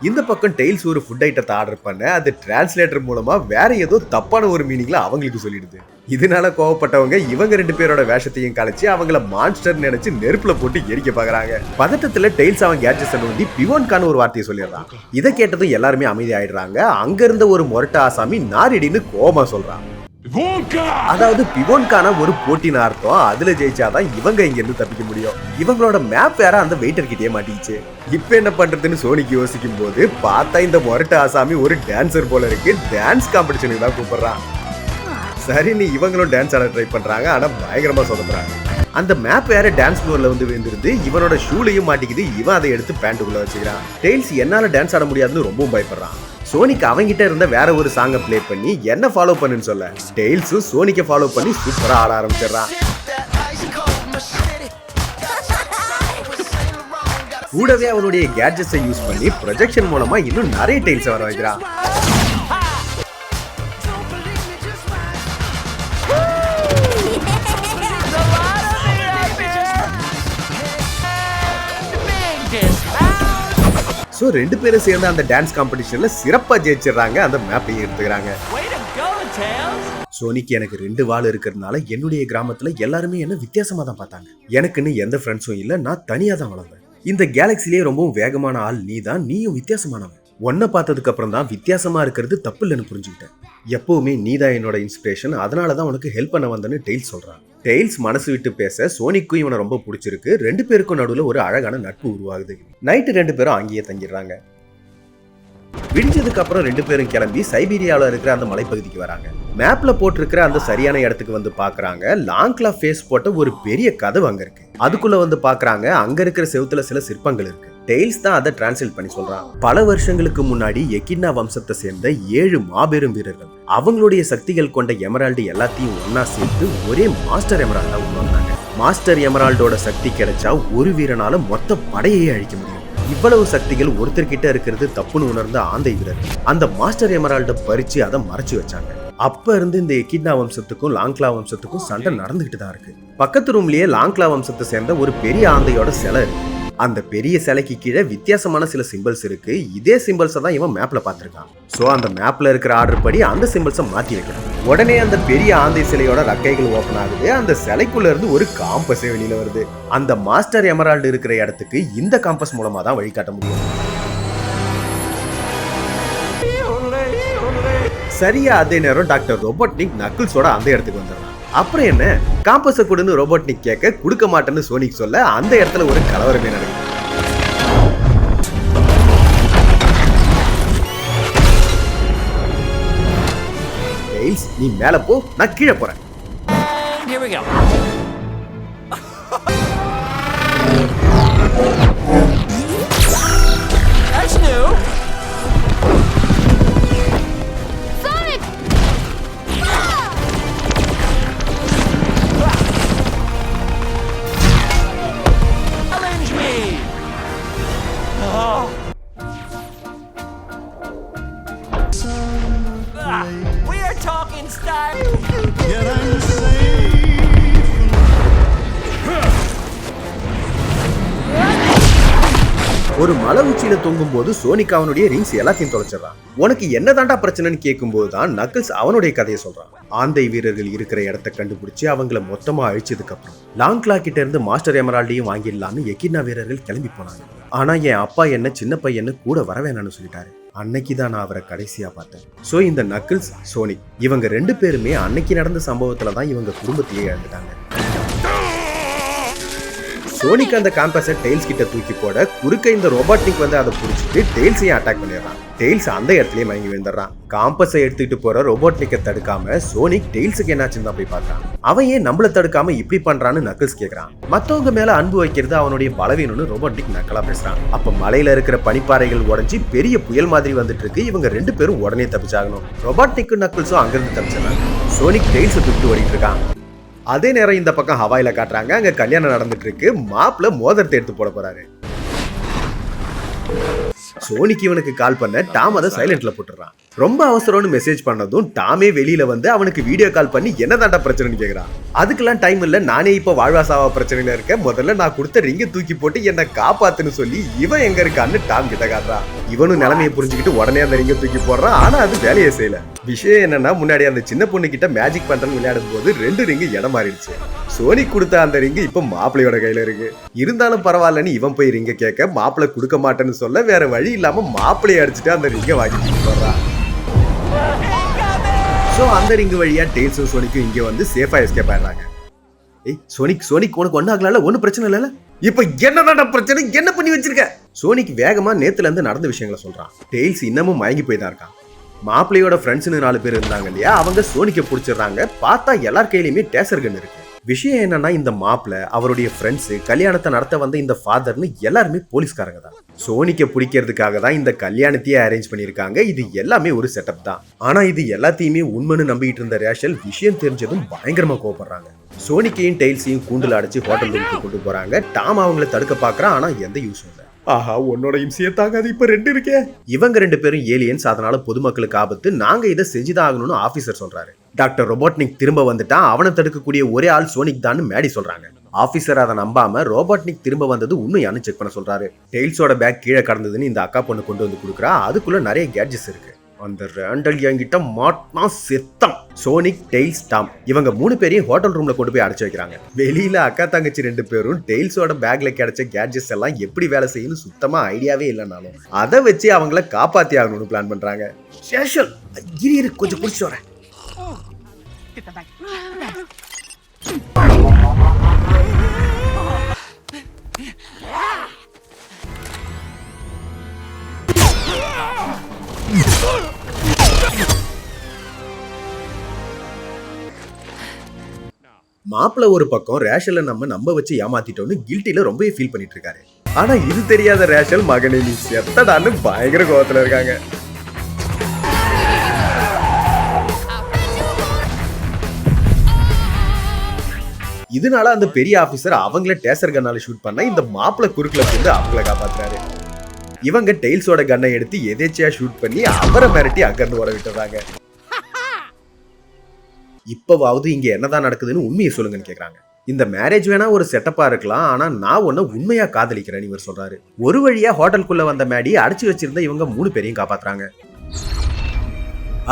இந்த பக்கம் டெய்ல்ஸ் ஒரு ஃபுட் ஐட்டத்தை ஆர்டர் பண்ண அது டிரான்ஸ்லேட்டர் மூலமா வேற ஏதோ தப்பான ஒரு மீனிங்ல அவங்களுக்கு சொல்லிடுது. இதனால கோவப்பட்டவங்க இவங்க ரெண்டு பேரோட வேஷத்தையும் கலைச்சு அவங்கள மான்ஸ்டர் நினைச்சு நெருப்புல போட்டு எரிக்க பாக்குறாங்க. பதட்டத்துல டெய்ல்ஸ் அவன் கேட்ஜெட்ஸை நோண்டி பிவோன்கான ஒரு வார்த்தையை சொல்லிடுறான். இதை கேட்டதும் எல்லாருமே அமைதி ஆயிடுறாங்க. அங்க இருந்த ஒரு மொரட்ட ஆசாமி நாரிடின்னு கோபமா சொல்றான். அதாவது பிவோன்கான ஒரு போட்டின அர்த்தம். அதுல ஜெயிச்சாதான் இவங்க இங்க இருந்து தப்பிக்க முடியும். இவங்களோட மேப் வேற அந்த வெயிட்டர் கிட்டே மாட்டிச்சு. இப்ப என்ன பண்றதுன்னு சோனிக்கு யோசிக்கும் போது பார்த்தா இந்த மொரட்ட ஆசாமி ஒரு டான்சர் போல இருக்கு. டான்ஸ் காம்படிஷனுக்கு தான் கூப்பிடுறான். சரி, நீ இவங்களும் டான்ஸ் ஆட ட்ரை பண்றாங்க. ஆனா பயங்கரமா சொதப்புறாங்க. அந்த மேப் வேற டான்ஸ் ஃப்ளோர்ல வந்து விழுந்துருது. இவனோட ஷூலையும் மாட்டிக்குது. இவன் அதை எடுத்து பேண்ட்டுக்குள்ள வச்சுக்கிறான். டெய்ல்ஸ் என்னால டான்ஸ் ஆட முடியாதுன்னு ரொம்பவும் பயப்படுறான். சோனிக்கு அவங்கிட்ட இருந்த வேற ஒரு சாங்கை பிளே பண்ணி என்ன ஃபாலோ பண்ணுன்னு சொல்ல டெய்ல்ஸும் சோனிக்கை ஃபாலோ பண்ணி சூப்பரா ஆட ஆரம்பிச்சிடறான். கூடவே அவனுடைய கேட்ஜெட்ஸை யூஸ் பண்ணி ப்ரொஜெக்ஷன் மூலமா இன்னும் நிறைய டெய்ல்ஸ் வர வைக்கிறான். சோ ரெண்டு பேரும் சேர்ந்து அந்த டான்ஸ் காம்படிஷன்ல சிறப்பா ஜெயிச்சிடறாங்க. அந்த மேப்பையும் எடுத்துக்கிறாங்க. சோனிக்கு எனக்கு 2 வால் இருக்கிறதுனால என்னுடைய கிராமத்துல எல்லாருமே என்ன வித்தியாசமா தான் பார்த்தாங்க. எனக்குன்னு எந்த ஃப்ரெண்ட்ஸும் இல்ல. நான் தனியா தான் வளர்ந்தேன். இந்த கேலக்சிலேயே ரொம்பவும் வேகமான ஆள் நீ தான். நீயும் வித்தியாசமானவன். உன்னை பார்த்ததுக்கு அப்புறம் தான் வித்தியாசமா இருக்கிறது தப்பு இல்லைன்னு புரிஞ்சுக்கிட்டேன். எப்பவுமே நீ தான் என்னோட இன்ஸ்பிரேஷன். அதனாலதான் உனக்கு ஹெல்ப் பண்ண வந்தேன்னு டெய்ல்ஸ் சொல்றான். டெய்ல்ஸ் மனசு விட்டு பேச சோனிக்கும் இவனை ரொம்ப பிடிச்சிருக்கு. 2 பேருக்கும் நடுவில் ஒரு அழகான நட்பு உருவாகுது. நைட்டு 2 பேரும் அங்கேயே தங்கிடுறாங்க. விடிஞ்சதுக்கு அப்புறம் 2 பேரும் கிளம்பி சைபீரியாவில் இருக்கிற அந்த மலைப்பகுதிக்கு வராங்க. மேப்ல போட்டிருக்கிற அந்த சரியான இடத்துக்கு வந்து பாக்குறாங்க. லாங்க்லா ஃபேஸ் போட்ட ஒரு பெரிய கதவு அங்க இருக்கு. அதுக்குள்ள வந்து பாக்குறாங்க. அங்க இருக்கிற செவுத்துல சில சிற்பங்கள் இருக்கு. டெய்ல்ஸ் தான் அதை டிரான்ஸ்லேட் பண்ணி சொல்றான். பல வருஷங்களுக்கு முன்னாடி எகின்னா வம்சத்தை சேர்ந்த 7 மாபெரும் வீரர்கள் அவங்களுடைய சக்திகள் கொண்ட எமரால்டு எல்லாத்தையும் ஒன்னா சேர்த்து ஒரே மாஸ்டர் எமரால்டா உருவாக்குறாங்க. மாஸ்டர் எமரால்டோட சக்தி கிடைச்சா ஒரு வீரனால மொத்த படையை அழிக்க முடியும். இவ்வளவு சக்திகள் ஒருத்தர்கிட்ட இருக்கிறது தப்புன்னு உணர்ந்த ஆந்தை வீரர் அந்த மாஸ்டர் எமரால்ட பறிச்சு அதை மறைச்சு வச்சாங்க. அப்ப இருந்து இந்த எக்கிட்னா வம்சத்துக்கும் லாங்க்லா வம்சத்துக்கும் சண்டை நடந்துகிட்டு தான் இருக்கு. பக்கத்து ரூம்லயே லாங்க்லா வம்சத்தை சேர்ந்த ஒரு பெரிய ஆந்தையோட சிலை இருக்கு. அந்த பெரிய சிலைக்கு கீழே வித்தியாசமான சில சிம்பிள்ஸ் இருக்கு. இதே சிம்பிள்ஸை தான் இவன் மேப்ல பார்த்திருக்கான். சோ அந்த மேப்ல இருக்கிற ஆர்டர் படி அந்த சிம்பிள்ஸை மாத்தி வைக்கிறான். உடனே அந்த பெரிய ஆந்தை சிலையோட ரக்கைகள் ஓபன் ஆகுது. அந்த சிலைக்குள்ள இருந்து ஒரு காம்பஸே வெளியில வருது. அந்த மாஸ்டர் எமரால்டு இருக்கிற இடத்துக்கு இந்த காம்பஸ் மூலமா தான் வழிகாட்ட முடியும். சரியா அதே நேரம் டாக்டர் ரோபோட்னிக் நக்கிள்ஸோட அந்த இடத்துக்கு வந்துடுறான். அப்புறம் என்ன, காம்பஸை கொடுன்னு ரோபோட்னிக் கேட்க கொடுக்க மாட்டேன்னு சோனிக் சொல்ல அந்த இடத்துல ஒரு கலவரமே நடக்குது. டெய்ல்ஸ், நீ மேல போ, நான் கீழே போறேன். We are talking style. ஒரு மலை உச்சியில தொங்கும் போது சோனிக் அவனுடைய ரிங்ஸ் எல்லாத்தையும் தொலைச்சிடறான். உனக்கு என்னதாண்டா பிரச்சனைன்னு கேட்கும் போதுதான் நக்கிள்ஸ் அவனுடைய கதையை சொல்றான். ஆந்தை வீரர்கள் இருக்கிற இடத்த கண்டுபிடிச்சு அவங்கள மொத்தமா அழிச்சதுக்கு அப்புறம் லாங்க்லா கிட்ட இருந்து மாஸ்டர் எமரால்டையும் வாங்கிடலான்னு எக்கிட்னா வீரர்கள் கிளம்பி போனாங்க. ஆனா என் அப்பா என்ன சின்ன பையன்னு கூட வரவேணான்னு சொல்லிட்டாரு. அன்னைக்குதான் நான் அவரை கடைசியா பார்த்தேன். சோ இந்த நக்கிள்ஸ், சோனிக் இவங்க 2 பேருமே அன்னைக்கு நடந்த சம்பவத்துலதான் இவங்க குடும்பத்தையே இழந்துட்டாங்க. சோனிக் அந்த காம்பஸை டெய்ல்ஸ் கிட்ட தூக்கி போட குறுக்க இந்த ரோபோட்னிக் வந்து அதை புடிச்சிட்டு டெய்ல்ஸையும் அட்டாக் பண்ணிடுறான். டெய்ல்ஸ் அந்த இடத்துலயே மயங்கி விழுந்துடுறான். காம்பஸை எடுத்துட்டு போற ரோபோட்னிக்கை தடுக்காம சோனிக் டெய்ல்ஸுக்கு என்னாச்சுன்னு தான் போய் பார்க்கறான். அவன் ஏன் நம்மள தடுக்காம இப்படி பண்றான்னு நக்கிள்ஸ் கேக்குறான். மத்தவங்க மேல அன்பு வைக்கிறது அவனுடைய பலவீனம்னு ரோபோட்னிக் நக்கலா பேசுறான். அப்ப மலையில இருக்கிற பனிப்பாறைகள் உடைஞ்சி பெரிய புயல் மாதிரி வந்துட்டு இருக்கு. இவங்க 2 பேரும் உடனே தப்பிச்சாகணும். ரோபோட்னிக்கும் நக்கிள்ஸும் அங்கிருந்து தப்பிச்சிடறாங்க. சோனிக் டெய்ல்ஸை தூக்கிட்டு ஓடிட்டு இருக்கான். அதே நேரம் இந்த பக்கம் ஹவாயில காட்டுறாங்க. அங்க கல்யாணம் நடந்துட்டு இருக்கு. மாப்பிள்ள மோதிரத்தை எடுத்து போட போறாரு. சோனிக் இவனுக்கு கால் பண்ண டாம் அதை சைலண்ட்ல போட்டுறான். ரொம்ப அவசரம்னு மெசேஜ் பண்ணதும் டாமே வெளியில வந்து அவனுக்கு வீடியோ கால் பண்ணி என்னதாண்டா பிரச்சனைன்னு கேக்குறான். அதுக்கெல்லாம் டைம் இல்ல, நானே இப்ப வாழ்வாசாவா பிரச்சனையில இருக்க, முதல்ல நான் கொடுத்த ரிங்க தூக்கி போட்டு என்ன காப்பாத்துன்னு சொல்லி இவன் எங்க இருக்கான்னு டாம் கிட்ட காட்டுறான். இவனும் நிலைமையை புரிஞ்சுக்கிட்டு உடனே அந்த ரிங்க தூக்கி போடுறான். ஆனா அது வேலையை செய்யல. விஷயம் என்னன்னா, முன்னாடி அந்த சின்ன பொண்ணு கிட்ட மேஜிக் பண்றேன்னு விளையாடும் போது 2 ரிங்கு இடம் மாறிடுச்சு. சோனிக் கொடுத்த அந்த ரிங்கு இப்ப மாப்பிள்ளையோட கையில இருக்கு. இருந்தாலும் பரவாயில்லன்னு இவன் போய் ரிங்க கேட்க மாப்பிள்ளை கொடுக்க மாட்டேன்னு சொல்ல வேற வழி இல்லாம மாப்பிள்ளையை அடிச்சுட்டு அந்த ரிங்கை வாங்கி போடுறான். சோ அந்த ரிங்கு வழியா டெய்ல்ஸும் சோனிக்கும் இங்க வந்து சேஃபா எஸ்கேப் ஆயிடுறாங்க. ஏய் சோனிக், உனக்கு ஒன்னும் ஆகல, ஒன்னும் பிரச்சனை இல்ல. இப்ப என்னடா பிரச்சனை, என்ன பண்ணி வச்சிருக்க? சோனிக் வேகமா நேத்துல இருந்து நடந்த விஷயங்களை சொல்றான். டெய்ல்ஸ் இன்னமும் மயங்கி போய் தான் இருக்கான். மாப்பிள்ளையோட ஃப்ரெண்ட்ஸ்னு 4 பேர் இருந்தாங்க இல்லையா, அவங்க சோனிக்கை பிடிச்சிடுறாங்க. பார்த்தா எல்லார் கையிலுமே டேசர் கன் இருக்கு. விஷயம் என்னன்னா, இந்த மாப்பிள்ள, அவருடைய ஃப்ரெண்ட்ஸ், கல்யாணத்தை நடத்த வந்த இந்த ஃபாதர்னு எல்லாருமே போலீஸ்காரங்க தான். சோனிக்கை பிடிக்கிறதுக்காக தான் இந்த கல்யாணத்தையே அரேஞ்ச் பண்ணியிருக்காங்க. இது எல்லாமே ஒரு செட்டப் தான். ஆனா இது எல்லாத்தையுமே உண்மைன்னு நம்பிட்டு இருந்த ரேஷல் விஷயம் தெரிஞ்சதும் பயங்கரமா கோவப்படுறாங்க. சோனிக்கையும் டெய்ல்ஸையும் கூண்டுல அடைச்சு ஹோட்டல் ரூமுக்கு கொண்டு போறாங்க. டாம் அவங்கள தடுக்க பாக்குறான். ஆனா எந்த யூஸும் இல்லை. ஆஹா, உன்னோட இம்சியத்தாங்க அது இப்ப 2 இருக்கே. இவங்க 2 பேரும் ஏலியன்ஸ், அதனால பொதுமக்களுக்கு ஆபத்து, நாங்க இதை செஞ்சுதான் ஆகணும்னு ஆபீசர் சொல்றாரு. டாக்டர் ரோபோட்னிக் திரும்ப வந்துட்டான். அவனை தடுக்கக்கூடிய ஒரே ஆள் சோனிக் தான் மேடி சொல்றாங்க. ஆபீசர் அதை நம்பாம ரோபோட்னிக் திரும்ப வந்தது உண்மையானு செக் பண்ண சொல்றாரு. டெய்ல்ஸோட பேக் கீழே கடந்ததுன்னு இந்த அக்கா பொண்ணு கொண்டு வந்து கொடுக்குறா. அதுக்குள்ள நிறைய கேட்ஜெட்ஸ் இருக்கு. அந்த ரேண்டல் என்கிட்ட மாட்னா செத்தான். சோனிக், டெய்ல்ஸ், டாம் இவங்க 3 பேரையும் ஹோட்டல் ரூம்ல கொண்டு போய் அடைச்சு வைக்கிறாங்க. வெளியில அக்கா தங்கச்சி 2 பேரும் டெய்ல்ஸோட பேக்ல கிடைச்ச கேட்ஜெட்ஸ் எல்லாம் எப்படி வேலை செய்யணும் சுத்தமா ஐடியாவே இல்லைனாலும் அதை வச்சு அவங்கள காப்பாத்தி ஆகணும்னு பிளான் பண்றாங்க. சேஷல், இரு கொஞ்சம் குடிச்சு வரேன். மாப்பிள்ள ஒரு பக்கம் ரேஷலை நம்ம வச்சு ஏமாத்திட்டோம்னு கில்ட்டில ரொம்பவே ஃபீல் பண்ணிட்டு இருக்காரு. ஆனா இது தெரியாத ரேஷல், மகனே நீ செத்தடான்னு பயங்கர கோவத்துல இருக்காங்க. இதனால அந்த பெரிய ஆபீசர் அவங்கள டேசர் கன்னால ஷூட் பண்ண இந்த மாப்பிள்ள குறுக்குல வந்து அவங்கள காப்பாத்துறாரு. இவங்க டெய்ல்ஸோட கன்னை எடுத்து எதேச்சியா ஷூட் பண்ணி அவரை மிரட்டி அங்கிருந்து ஓட விட்டுறாங்க. இப்பவாவது இங்க என்னதான் நடக்குதுன்னு உண்மையை சொல்லுங்கன்னு கேக்குறாங்க. இந்த மேரேஜ் வேணா ஒரு செட்டப்பா இருக்கலாம், ஆனா நான் உன்னை உண்மையா காதலிக்கிறேன்னு இவர் சொல்றாரு. ஒரு வழியா ஹோட்டலுக்குள்ள வந்த மேடி அடைச்சு வச்சிருந்த இவங்க 3 பேரையும் காப்பாத்துறாங்க.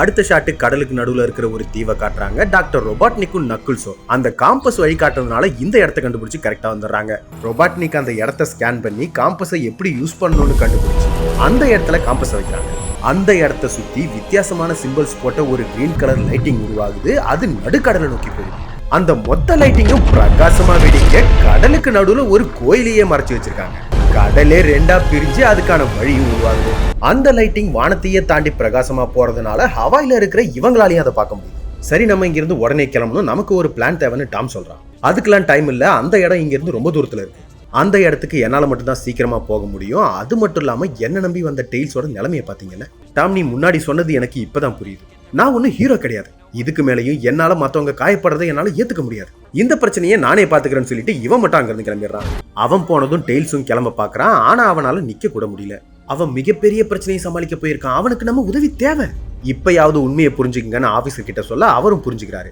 அடுத்த ஷாட்டு கடலுக்கு நடுவுல இருக்கிற ஒரு தீவை காட்டுறாங்க. டாக்டர் ரொபாட்னிக்கும் நக்குல்ஸும் அந்த காம்பஸ் வழி காட்டுறதுனால இந்த இடத்த கண்டுபிடிச்சு கரெக்டா வந்துடுறாங்க. ரொபாட்னிக் அந்த இடத்த ஸ்கேன் பண்ணி காம்பஸை எப்படி யூஸ் பண்ணணும்னு கண்டுபிடிச்சு அந்த இடத்துல காம்பஸை வைக்கிறாங்க. அந்த இடத்த சுத்தி வித்தியாசமான சிம்பிள்ஸ் போட்ட ஒரு கிரீன் கலர் லைட்டிங் உருவாகுது. அது நடுக்கடலை நோக்கி போகுது. அந்த மொத்த லைட்டிங்கும் பிரகாசமா வெடிக்க கடலுக்கு நடுவுல ஒரு கோயிலையே மறைச்சு வச்சிருக்காங்க. கடலே 2ஆ பிரிஞ்சு அதுக்கான வழியும் உருவாகுது. அந்த லைட்டிங் வானத்தையே தாண்டி பிரகாசமா போறதுனால ஹவாயில இருக்கிற இவங்களாலையும் அதை பார்க்க முடியும். சரி, நம்ம இங்க இருந்து உடனே கிளம்பணும், நமக்கு ஒரு பிளான் தேவைன்னு டாம் சொல்றான். அதுக்கெல்லாம் டைம் இல்ல, அந்த இடம் இங்க இருந்து ரொம்ப தூரத்துல இருக்கு. அந்த இடத்துக்கு என்னால மட்டும் தான் சீக்கிரமா போக முடியும். அது மட்டும் இல்லாம என்ன நம்பி வந்த டெய்ல்ஸோட நிலைமையை பாத்தீங்கல்ல. டாம், நீ முன்னாடி சொன்னது எனக்கு இப்பதான் புரியுது. நான் ஒன்னும் ஹீரோ கிடையாது. இதுக்கு மேலையும் என்னால மத்தவங்க காயப்படுறதை என்னால ஏத்துக்க முடியாது. இந்த பிரச்சனையை நானே பாத்துக்கிறேன்னு சொல்லிட்டு இவன் மட்டும் அங்கிருந்து கிளம்பிடுறான். அவன் போனதும் டெய்ல்ஸும் கிளம்ப பாக்குறான். ஆனா அவனால நிக்க கூட முடியல. அவன் மிகப்பெரிய பிரச்சனையை சமாளிக்க போயிருக்கான். அவனுக்கு நம்ம உதவி தேவை. இப்பயாவது உண்மையை புரிஞ்சுக்கங்கன்னு ஆபீசர் கிட்ட சொல்ல அவரும் புரிஞ்சுக்கிறாரு.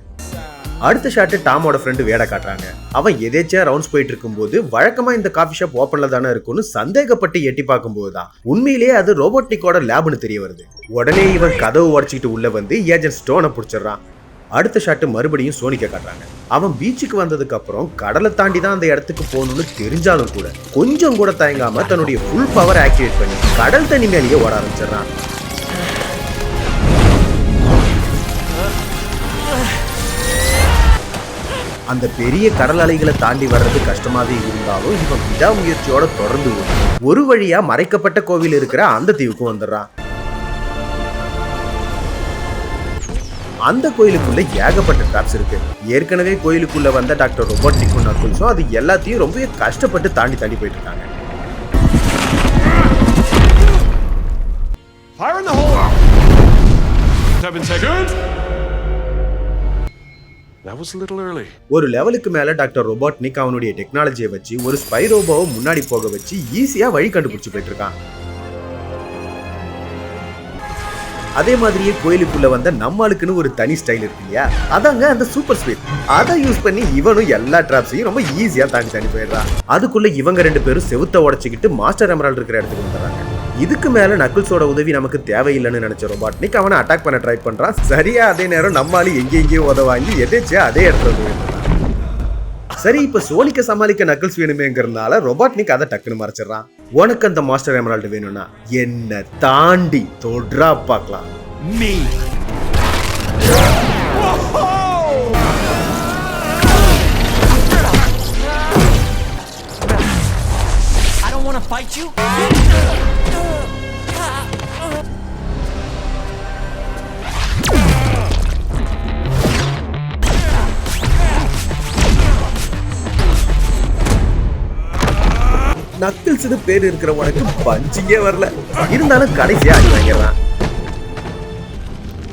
அடுத்த ஷாட்டு டாமோட ஃப்ரெண்டு வேட காட்டுறாங்க. அவன் எதேச்சியா ரவுண்ட்ஸ் போயிட்டு இருக்கும்போது வழக்கமா இந்த காஃபி ஷாப் ஓப்பன்ல தானே இருக்கும்னு சந்தேகப்பட்டு எட்டி பார்க்கும்போது தான் உண்மையிலேயே அது ரோபோட்டிக்கோட லேப்னு தெரிய வருது. உடனே இவன் கதவு உடச்சிக்கிட்டு உள்ள வந்து ஏஜென்ட் ஸ்டோனை பிடிச்சிடறான். அடுத்த ஷாட்டு மறுபடியும் சோனிக்க காட்டுறாங்க. அவன் பீச்சுக்கு வந்ததுக்கு அப்புறம் கடலை தாண்டி தான் அந்த இடத்துக்கு போகணும்னு தெரிஞ்சாலும் கூட கொஞ்சம் கூட தயங்காம தன்னுடைய ஃபுல் பவர் ஆக்டிவேட் பண்ணி கடல் தண்ணி மேலேயே ஓட ஆரம்பிச்சிடறான். அந்த பெரிய கடல் அலைகளை தாண்டி வர்றது கஷ்டமாவே இருந்தாலும் இவன் விடாமுயற்சியோட தொடர்ந்து ஒரு வழியா மறைக்கப்பட்ட கோவில் இருக்கிற அந்த தீவுக்கும் வந்துடுறான். அந்த கோயிலுக்குள்ள ஏகப்பட்ட ட்ராப்ஸ் இருக்கு. ஏற்கனவே கோயிலுக்குள்ள வந்த டாக்டர் ரொபாட்னிக்கும் நக்குல்ஸும் அது எல்லாத்தையும் ரொம்பவே கஷ்டப்பட்டு தாண்டி போயிட்டு இருக்காங்க. Fire in the hole! 7 seconds! That was a little early. ஒரு லெவலுக்கு மேல டாக்டர் ரொபாட்னிக் அவனுடைய டெக்னாலஜியை வச்சு ஒரு ஸ்பை ரோபோவை முன்னாடி போக வச்சு ஈஸியா வழி கண்டுபிடிச்சு போயிட்டு இருக்கான். அதே மாதிரியே கோயிலுக்குள்ள வந்த நம்மளுக்குன்னு ஒரு தனி ஸ்டைல் இருக்கு இல்லையா, அதாங்க அந்த சூப்பர் ஸ்பீட். அதை யூஸ் பண்ணி இவனும் எல்லா டிராப்ஸையும் ரொம்ப ஈஸியா தாண்டி போயிடுறான். அதுக்குள்ள இவங்க 2 பேரும் செவுத்த உடைச்சிக்கிட்டு மாஸ்டர் எமரால்ட் இருக்கிற இடத்துக்கு வந்துடுறாங்க. இதுக்கு மேல நக்குல்ஸோட உதவி நமக்கு தேவையில்லைன்னு நினைச்ச ரொபாட்னிக் அவனை அட்டாக் பண்ண ட்ரை பண்றான். சரியா அதே நேரம் நம்மால எங்கேயோ உதவாங்கி எதேச்சியா அதே இடத்துல வந்து. சரி, இப்ப சோனிக்க சமாளிக்க நக்குல்ஸ் வேணுமேங்கிறதுனால ரொபாட்னிக் அதை டக்குன்னு மறைச்சிடறான். உனக்கு அந்த மாஸ்டர் எமரால்டு வேணும்னா என்ன தாண்டி தொட்ரா பார்க்கலாம். Me. I don't want to fight you. நக்கிள்ஸ்னு பேர் இருக்கிற உனக்கு பஞ்சிங்கே வரல, இருந்தாலும் கடைசியா அடி வாங்கிடுறான்.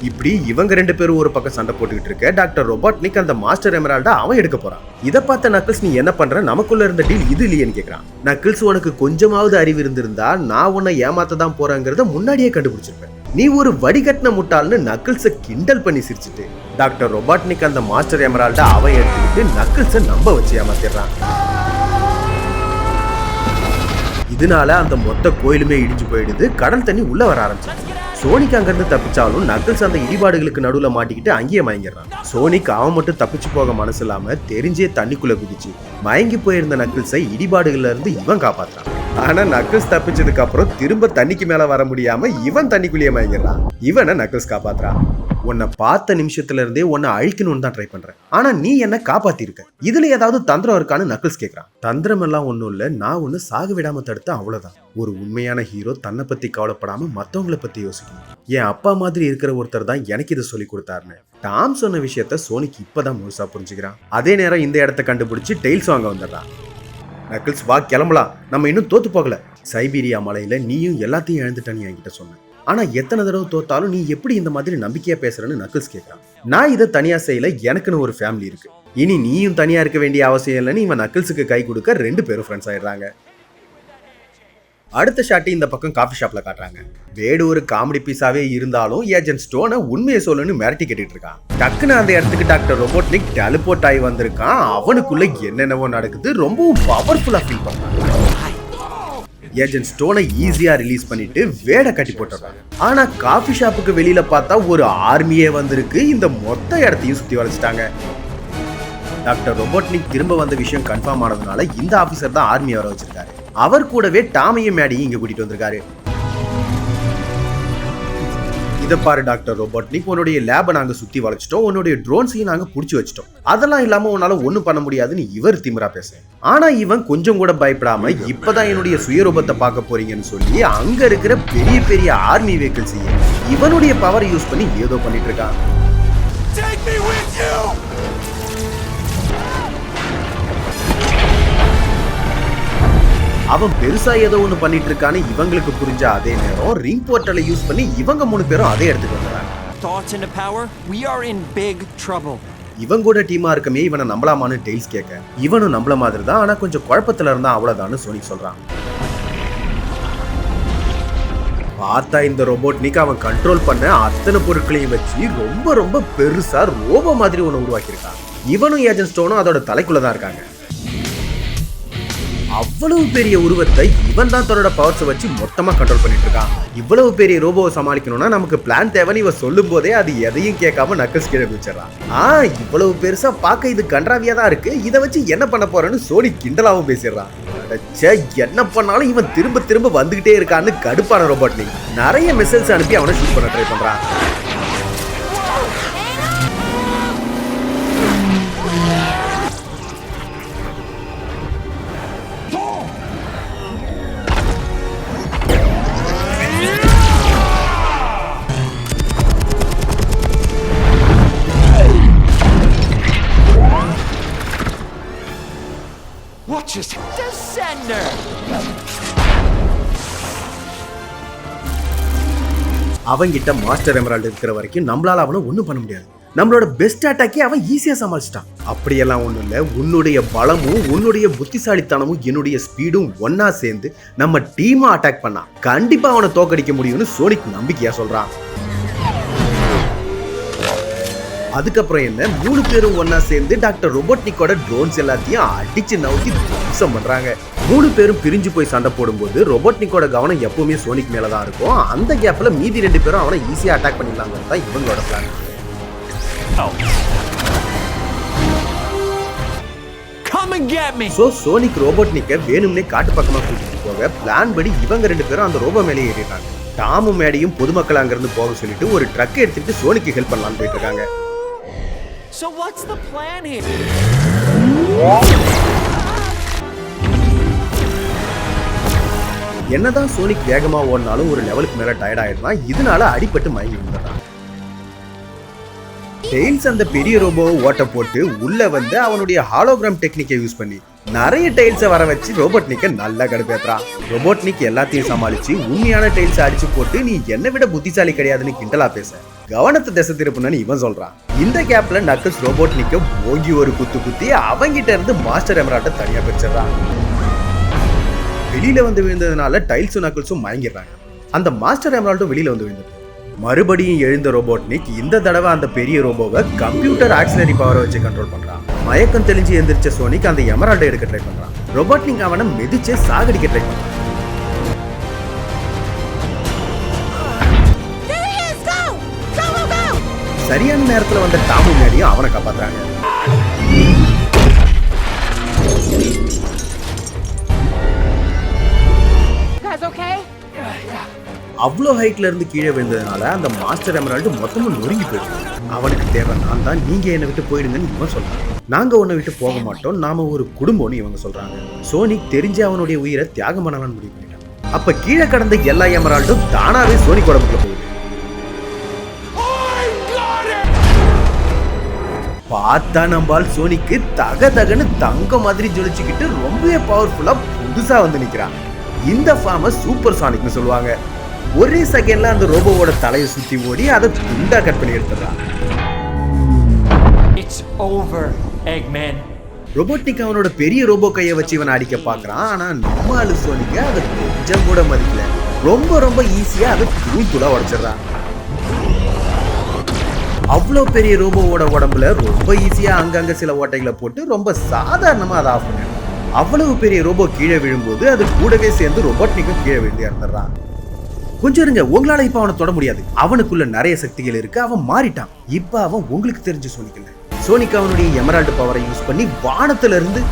இப்படி இவங்க 2 பேரும் ஒரு பக்கம் சண்டை போட்டுக்கிட்டு இருக்க டாக்டர் ரொபாட்னிக் அந்த மாஸ்டர் எமரால்ட அவன் எடுக்க போறான். இதை பார்த்த நக்கிள்ஸ், நீ என்ன பண்ற, நமக்குள்ள இருந்த டீல் இது இல்லையேன்னு கேட்கறான். நக்கிள்ஸ், உனக்கு கொஞ்சமாவது அறிவு இருந்திருந்தா நான் உன்னை ஏமாத்த தான் போறேங்கிறத முன்னாடியே கண்டுபிடிச்சிருப்பேன். நீ ஒரு வடிகட்டின முட்டாள்னு நக்கிள்ஸை கிண்டல் பண்ணி சிரிச்சுட்டு டாக்டர் ரொபாட்னிக் அந்த மாஸ்டர் எமரால்ட அவன் எடுத்துக்கிட்டு நக்கிள்ஸை நம்ப வச்சு ஏமாத்திடுறான். இதனால அந்த மொத்த கோயிலுமே இடிஞ்சு போயிடுது. கடல் தண்ணி உள்ள வர ஆரம்பிச்சு. சோனிக் அங்கிருந்து தப்பிச்சாலும் நக்கிள்ஸ் அந்த இடிபாடுகளுக்கு நடுவுல மாட்டிக்கிட்டு அங்கேயே மயங்கிடுறான். சோனிக் அவன் மட்டும் தப்பிச்சு போக மனசு இல்லாம தெரிஞ்சே தண்ணிக்குள்ள குதிச்சு மயங்கி போயிருந்த நக்கிள்ஸை இடிபாடுகள்ல இருந்து இவன் காப்பாத்துறான். ஆனா நக்கிள்ஸ் தப்பிச்சதுக்கு அப்புறம் திரும்ப தண்ணிக்கு மேல வர முடியாம இவன் தண்ணிக்குள்ளேயே மயங்கிடுறான். இவனை நக்கிள்ஸ் காப்பாத்துறான். உன்னை பார்த்த நிமிஷத்துல இருந்தே உன்னை அழிக்கணும்னு தான் ட்ரை பண்றேன், ஆனா நீ என்ன காப்பாத்திருக்க. இதுல ஏதாவது தந்திரம் இருக்கான்னு நக்கிள்ஸ் கேட்கறான். தந்திரம் எல்லாம் ஒண்ணும் இல்ல, நான் ஒண்ணு சாக விடாம தடுத்த அவ்வளவுதான். ஒரு உண்மையான ஹீரோ தன்னை பத்தி கவலைப்படாம மத்தவங்களை பத்தி யோசிக்கணும். என் அப்பா மாதிரி இருக்கிற ஒருத்தர் தான் எனக்கு இதை சொல்லி கொடுத்தாருன்னு டாம் சொன்ன விஷயத்த சோனிக்கு இப்பதான் முழுசா புரிஞ்சுக்கிறான். அதே நேரம் இந்த இடத்த கண்டுபிடிச்சு டெய்ல்ஸ் வாங்க வந்துடுறான். நக்கிள்ஸ், வா கிளம்பலாம், நம்ம இன்னும் தோத்து போகல. சைபீரியா மலையில நீயும் எல்லாத்தையும் இழந்துட்டேன்னு என்கிட்ட சொன்ன, ஆனா எத்தனை தடவை தோத்தாலும் நீ எப்படி இந்த மாதிரி நம்பிக்கையா பேசுறன்னு நக்கிள்ஸ் கேட்கறான். நான் இதை தனியா செய்யல, எனக்குன்னு ஒரு ஃபேமிலி இருக்கு. இனி நீயும் தனியா இருக்க வேண்டிய அவசியம் இல்லைன்னு இவன் நக்கிள்ஸுக்கு கை கொடுக்க 2 பேரும் ஃப்ரெண்ட்ஸ் ஆயிடுறாங்க. அடுத்த ஷாட் இந்த பக்கம் காஃபி ஷாப்ல காட்டுறாங்க. வேடு ஒரு காமெடி பீஸாவே இருந்தாலும் ஏஜென்ட் ஸ்டோனை உண்மையை சொல்லுன்னு மிரட்டி கேட்டுட்டு இருக்கான். டக்குன்னு அந்த இடத்துக்கு டாக்டர் ரோபோட்னிக் டெலிபோர்ட் ஆகி வந்திருக்கான். அவனுக்குள்ள என்னென்னவோ நடக்குது. ரொம்பவும் பவர்ஃபுல்லா ஃபீல் பண்றான். ஏஜென்ட் ஸ்டோனை ஈஸியா ரிலீஸ் பண்ணிட்டு வேட கட்டி போட்டுறாங்க. ஆனா காஃபி ஷாப்புக்கு வெளியில பார்த்தா ஒரு ஆர்மியே வந்திருக்கு. இந்த மொத்த இடத்தையும் சுத்தி வளைச்சிட்டாங்க. டாக்டர் ரோபோட்னிக் திரும்ப வந்த விஷயம் கன்ஃபார்ம் ஆனதுனால இந்த ஆபீசர் தான் ஆர்மியை வர வச்சிருக்காரு. அவர் கூடவே டாமையும் மேடியும் இங்க கூட்டிட்டு வந்திருக்காரு. இதை பாரு டாக்டர் ரோபோட்னிக், உன்னுடைய லேபை நாங்க சுத்தி வளைச்சிட்டோம், உன்னுடைய ட்ரோன்ஸையும் நாங்க புடிச்சு வச்சிட்டோம். அதெல்லாம் இல்லாம உன்னால ஒண்ணும் பண்ண முடியாதுன்னு இவர் திமிரா பேச. ஆனா இவன் கொஞ்சம் கூட பயப்படாம இப்பதான் என்னுடைய சுயரூபத்தை பார்க்க போறீங்கன்னு சொல்லி அங்க இருக்கிற பெரிய பெரிய ஆர்மி வெஹிக்கிள்ஸ் இவனுடைய பவர் யூஸ் பண்ணி ஏதோ பண்ணிட்டு இருக்கான். அவன் பெருசா ஏதோ ஒண்ணு பண்ணிட்டு இருக்கான்னு இவங்களுக்கு புரிஞ்ச அதே நேரம் ரிங் போர்ட்டலை யூஸ் பண்ணி இவங்க 3 பேரும் அதே இடத்துக்கு வந்தாங்க. Thoughts into power? We are in big trouble. இவங்கூட டீமா இருக்கமே இவனை நம்பலாமான்னு டெய்ல்ஸ் கேட்க, இவனும் நம்பல மாதிரி தான், ஆனா கொஞ்சம் குழப்பத்துல இருந்தா அவ்வளவுதான்னு சோனிக் சொல்றான். பார்த்தா இந்த ரோபோட்னிக் அவன் கண்ட்ரோல் பண்ண அத்தனை பொருட்களையும் வச்சு ரொம்ப ரொம்ப பெருசா ரோபோ மாதிரி ஒண்ணு உருவாக்கியிருக்கான். இவனும் ஏஜென்ட் ஸ்டோனும் அதோட தலைக்குள்ளதான் இருக்காங்க. அவ்வளவு பெரிய உருவத்தை இவன் தான் தன்னோட பவர்ஸை வச்சு மொத்தமா கண்ட்ரோல் பண்ணிட்டு இருக்கான். இவ்வளவு பெரிய ரோபோவை சமாளிக்கணும்னா நமக்கு பிளான் தேவைன்னு இவன் சொல்லும் போதே அது எதையும் கேட்காம நக்கல்ஸ் கீழே வச்சிடறான். இவ்வளவு பெருசா பார்க்க இது கன்றாவியா தான் இருக்கு, இதை வச்சு என்ன பண்ண போறேன்னு சோனி கிண்டலாவும் பேசிடுறான். என்ன பண்ணாலும் இவன் திரும்ப திரும்ப வந்துகிட்டே இருக்கான்னு கடுப்பான ரோபோட்னிக் நிறைய மிசைல்ஸ் அனுப்பி அவனை ஷூட் பண்ண ட்ரை பண்றான். What just Descender? அவங்கிட்ட மாஸ்டர் எமரால்டு இருக்கிற வரைக்கும் நம்மளால அவனை ஒன்றும் பண்ண முடியாது. நம்மளோட பெஸ்ட் அட்டாக்கே அவன் ஈஸியா சமாளிச்சிட்டான். அப்படியெல்லாம் ஒன்றும் இல்லை, உன்னுடைய பலமும் உன்னுடைய புத்திசாலித்தனமும் என்னுடைய ஸ்பீடும் ஒன்னா சேர்ந்து நம்ம டீமா அட்டாக் பண்ணா கண்டிப்பா அவனை தோக்கடிக்க முடியும்னு சோனிக் நம்பிக்கையா சொல்றான். அதுக்கப்புறம் என்ன, 3 பேரும் ஒன்னா சேர்ந்து டாக்டர் ரோபோட்னிக்கோட ட்ரோன்ஸ் எல்லாத்தையும் அடிச்சு நவுத்தி துவம்சம் பண்றாங்க. 3 பேரும் பிரிஞ்சு போய் சண்டை போடும்போது ரோபோட்னிக்கோட கவனம் எப்பவுமே சோனிக் மேலதான் இருக்கும். அந்த கேப்ல மீதி 2 பேரும் அவனை ஈஸியா அட்டாக் பண்ணிடலாங்கிறது தான் இவங்களோட பிளான். சோனிக் ரோபோட்னிக்க வேணும்னே காட்டு பக்கமா கூட்டிட்டு போக பிளான் படி இவங்க 2 பேரும் அந்த ரோபோ மேலே ஏறிட்டாங்க. டாமும் மேடியும் பொதுமக்கள் அங்கிருந்து போக சொல்லிட்டு ஒரு ட்ரக் எடுத்துட்டு சோனிக்கு ஹெல்ப் பண்ணலாம்னு போயிட்டு இருக்காங்க. So what's the plan here? என்னதான் சோனிக் வேகமா ஓடினாலும் ஒரு லெவலுக்கு மேல டயர்ட் ஆயிடுறான். இதனால அடிபட்டு மயங்கி விழுந்துறான். டெய்ல்ஸ் அந்த பெரிய ரோபோவை ஓட்ட போட்டு உள்ள வந்து அவனுடைய ஹாலோகிராம் டெக்னிக்கை யூஸ் பண்ணி நிறைய டெய்ல்ஸை வர வச்சு ரோபோட்னிக்க நல்லா கடுப்பேத்துறான். ரோபோட்னிக் எல்லாத்தையும் சமாளிச்சு உண்மையான டெய்ல்ஸை அடிச்சு போட்டு நீ என்னை விட புத்திசாலி கிடையாதுன்னு கிண்டலா பேச கவனத்தை திசை திருப்புன்னு இவன் சொல்றான். இந்த கேப்ல நக்கல்ஸ் ரோபோட்னிக்க ஓங்கி ஒரு குத்தி அவங்கிட்ட இருந்து மாஸ்டர் எமரால்டை தனியா பிரிச்சிடறான். வெளியில வந்து விழுந்ததுனால டைல்ஸும் நக்கல்ஸும் மயங்கிடுறாங்க. அந்த மாஸ்டர் எமரால்டும் வெளியில வந்து விழுந்து மறுபடியும் எழுந்த ரோபோட்னிக் இந்த தடவை அந்த பெரிய ரோபோவை கம்ப்யூட்டர் ஆக்சிலரி பவரை வச்சு கண்ட்ரோல் பண்றான். மயக்கம் தெளிஞ்சு எந்திரிச்ச சோனிக் அந்த எமரால்டை எடுக்க ட்ரை பண்றான். ரோபோட்னிக் அவனை மிதிச்சு சாகடிக்க ட்ரை பண்றான். சரியான நேரத்துல வந்த டாமு மேடியும் அவனை காப்பாத்துறாங்க. அவ்வளோ ஹைட்ல இருந்து கீழே விழுந்ததுனால அந்த மாஸ்டர் எமரால்டு மொத்தமும் நொறுங்கி போயிடுச்சு. அவனுக்கு தேவை நான் தான், நீங்க என்னை விட்டு போயிடுங்கன்னு இவன் சொல்றான். நாங்க உன்னை விட்டு போக மாட்டோம், நாம ஒரு குடும்பம்னு இவங்க சொல்றாங்க. சோனிக் தெரிஞ்சு அவனுடைய உயிரை தியாகம் பண்ணலாம்னு முடிவு பண்ணிட்டான். அப்ப கீழே கடந்த எல்லா எமரால்டும் தானாவே சோனிக் உடம்புக்குள்ள போகுது. பார்த்தா நம்பால் சோனிக்கு தகன்னு தங்க மாதிரி ஜொலிச்சுக்கிட்டு ரொம்பவே பவர்ஃபுல்லா புதுசா வந்து நிக்கிறான். இந்த ஃபார்ம சூப்பர் சானிக்னு சொல்லுவாங்க. ஒரே செகண்ட்ல அந்த ரோபோவோட தலையை சுத்தி ஓடி அதை துண்டா கட் பண்ணி எடுத்துறான். It's over, Eggman. ரொபோட்டிக் அவனோட பெரிய ரோபோ கையை வச்சு இவன் அடிக்க பாக்குறான். ஆனா நம்ம ஆளு சோனிக்க அதை கொஞ்சம் கூட மதிக்கல. ரொம்ப ஈஸியா அதை தூளா உடைச்சிடறான். அவ்வளோ பெரிய ரோபோவோட உடம்புல ரொம்ப ஈஸியா அங்கங்க சில ஓட்டைகளை போட்டு ரொம்ப சாதாரணமா அதை ஆஃப் பண்ண. அவ்வளவு பெரிய ரோபோ கீழே விழும்போது அது கூடவே சேர்ந்து ரொபோட்னிக்கும் கீழே விழுந்து இறந்துடுறான். கொஞ்சம் இருங்க, உங்களால இப்ப அவனை தொட முடியாது. அவனுக்குள்ள நிறைய சக்திகள் இருக்கு. அவன் மாறிட்டான். இப்ப அவன் உங்களுக்கு தெரிஞ்சு சோனிக்கல. சோனிக் அவனுடைய எமரால்டு பவரை யூஸ் பண்ணி வானத்துல இருந்து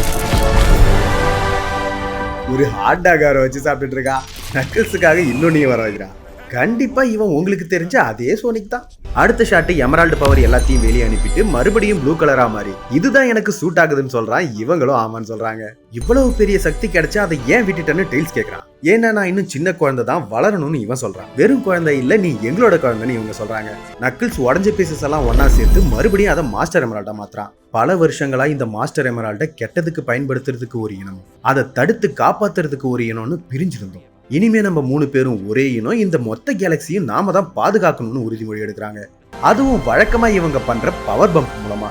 ஒரு ஹாட் டாக் வச்சு சாப்பிட்டுட்டு இருக்கா. நக்கிள்ஸுக்காக இன்னொன்னையும் வர வைக்கிறான். கண்டிப்பா இவன் உங்களுக்கு தெரிஞ்ச அதே சோனிக் தான். அடுத்த ஷாட் எமரால்டு பவர் எல்லாத்தையும் வெளியே அனுப்பிட்டு மறுபடியும் ப்ளூ கலரா மாறி இதுதான் எனக்கு சூட் ஆகுதுன்னு சொல்றான். இவங்களும் ஆமான்னு சொல்றாங்க. இவ்வளவு பெரிய சக்தி கிடைச்சா அதை ஏன் விட்டுட்டேன்னு டெய்ல்ஸ் கேட்கறான். ஏன்னா நான் இன்னும் சின்ன குழந்தை தான், வளரணும்னு இவன் சொல்றான். வெறும் குழந்தை இல்ல, நீ எங்களோட குழந்தைன்னு இவங்க சொல்றாங்க. நக்கிள்ஸ் உடஞ்ச பீசஸ் எல்லாம் ஒன்னா சேர்த்து மறுபடியும் அதை மாஸ்டர் எமரால்டா மாத்துறான். பல வருஷங்களா இந்த மாஸ்டர் எமரால்ட கெட்டதுக்கு பயன்படுத்துறதுக்கு ஒரு இனம், அதை தடுத்து காப்பாத்துறதுக்கு ஒரு இனம்னு பிரிஞ்சிருந்தோம். இனிமே நம்ம 3 பேரும் ஒரே இனம், இந்த மொத்த கேலக்சியும் நாம தான் பாதுகாக்கணும்னு உறுதிமொழி எடுக்கிறாங்க. அதுவும் வழக்கமா இவங்க பண்ற பவர் பம்ப் மூலமா.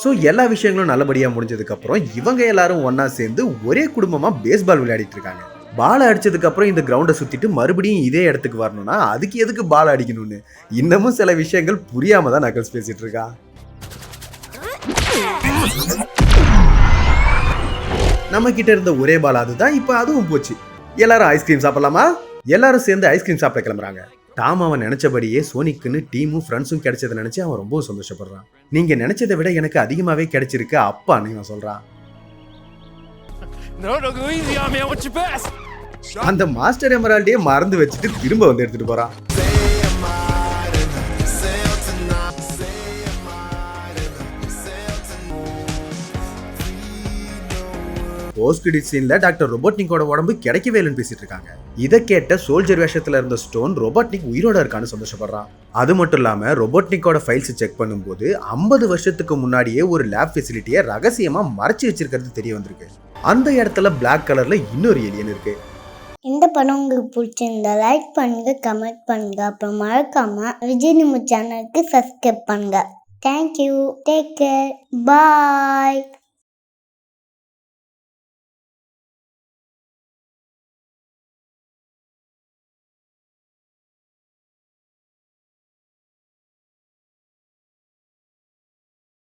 சோ எல்லா விஷயங்களும் நல்லபடியா முடிஞ்சதுக்கு அப்புறம் இவங்க எல்லாரும் ஒன்னா சேர்ந்து ஒரே குடும்பமா பேஸ்பால் விளையாடிட்டு இருக்காங்க. பால் அடிச்சதுக்கு அப்புறம் இந்த கிரவுண்டை சுத்திட்டு மறுபடியும் இதே இடத்துக்கு வரணும்னா அதுக்கு எதுக்கு பால் அடிக்கணும்னு இன்னமும் சில விஷயங்கள் புரியாம தான் நக்கல்ஸ் பேசிட்டு இருக்கா. நம்ம கிட்ட இருந்த ஒரே பால் அதுதான். இப்ப அதுவும் போச்சு. எல்லாரும் ஐஸ்கிரீம் சாப்பிடலாமா? எல்லாரும் சேர்ந்து ஐஸ்கிரீம் சாப்பிட கிளம்புறாங்க. டாம் அவன் நினைச்சபடியே சோனிக்குன்னு டீமும் ஃப்ரெண்ட்ஸும் கிடைச்சதை நினைச்சு அவன் ரொம்ப சந்தோஷப்படுறான். நீங்க நினைச்சதை விட எனக்கு அதிகமாவே கிடைச்சிருக்கு அப்பான்னு இவன் சொல்றான். அந்த மாஸ்டர் எமரால்டே மறந்து வச்சுட்டு திரும்ப வந்து எடுத்துட்டு போறான். போஸ்ட் கிரெடிட் சீன்ல டாக்டர் ரொபோட்னிக்கோட உடம்பு கிடைக்கவே இல்லைன்னு பேசிட்டு இருக்காங்க. இதை கேட்ட சோல்ஜர் வேஷத்துல இருந்த ஸ்டோன் ரொபோட்னிக் உயிரோட இருக்கான்னு சந்தோஷப்படுறான். அது மட்டும் இல்லாம ரொபோட்னிக்கோட ஃபைல்ஸ் செக் பண்ணும்போது 50 வருஷத்துக்கு முன்னாடியே ஒரு லேப் ஃபெசிலிட்டியை ரகசியமா மறைச்சு வச்சிருக்கிறது தெரிய வந்திருக்கு. அந்த இடத்துல பிளாக் கலர்ல இன்னொரு ஏலியன் இருக்கு. இந்த படம் உங்களுக்கு பிடிச்சிருந்தா லைக் பண்ணுங்க, கமெண்ட் பண்ணுங்க, அப்புறம் மறக்காம விஜய் நியூஸ் சேனலுக்கு சப்ஸ்கிரைப் பண்ணுங்க. தேங்க்யூ, டேக் கேர், பாய்.